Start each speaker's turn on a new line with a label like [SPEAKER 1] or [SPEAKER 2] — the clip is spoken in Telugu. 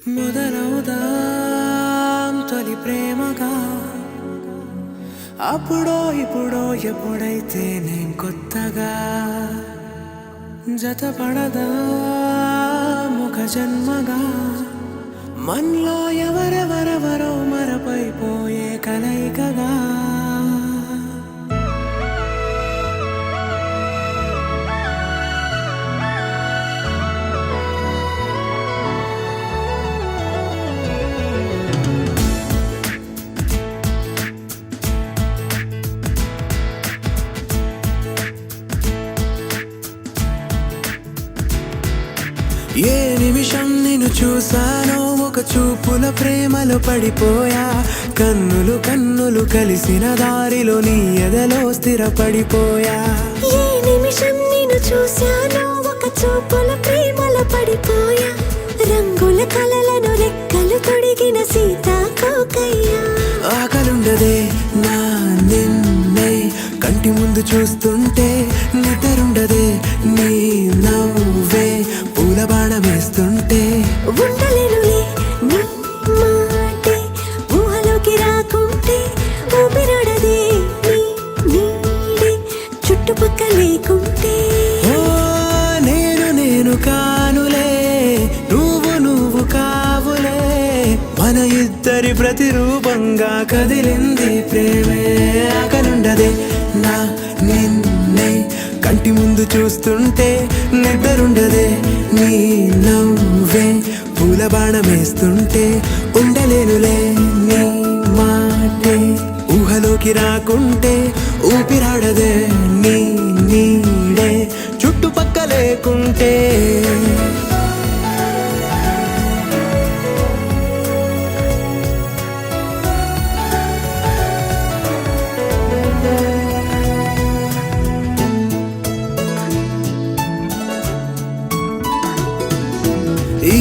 [SPEAKER 1] మొదలవుదాం తొలి ప్రేమగా అప్పుడో ఇప్పుడో ఎప్పుడైతే నేను కొత్తగా జతపడదా ముఖ జన్మగా మనలో ఎవరెవరెవరో మరపైపోయే కలయికగా ఏ నిమిషం నిన్ను చూసానో ఒక చూపుల ప్రేమలో పడిపోయా కన్నులు కన్నులు కలిసిన దారిలో నీ ఎదలో స్థిరపడిపోయా
[SPEAKER 2] ఏ నిమిషం నిన్ను చూశానో ఒక చూపుల ప్రేమలో పడిపోయా రంగుల కలలను రెక్కలు తొడిగిన సీతాకోకయ్యా
[SPEAKER 1] ఆకలుండదే నా నిన్నే కంటి ముందు చూస్తుంటే నిద్రుండదే నీ నవ్వే పూల బాణం వేస్తుంటే
[SPEAKER 2] ఉండలేనులే నీ మాటే ఊహలోకి రాకుంటే ఊపిరాడదే నీ నీడే చుట్టుపక్కల లేకుంటే
[SPEAKER 1] ఓ నేను కానులే నువ్వు కావులే మన ఇద్దరి ప్రతిరూపంగా కదిలింది ప్రేమే ఆకలుండదే నా నిన్నే కంటి ముందు చూస్తుంటే నిద్రుండదే నీ నవ్వే పూల బాణం వేస్తుంటే ఉండలేనులే నీ మాటే ఊహలోకి రాకుంటే ఊపిరాడదే నీ నీడే చుట్టుపక్క లేకుంటే ఈ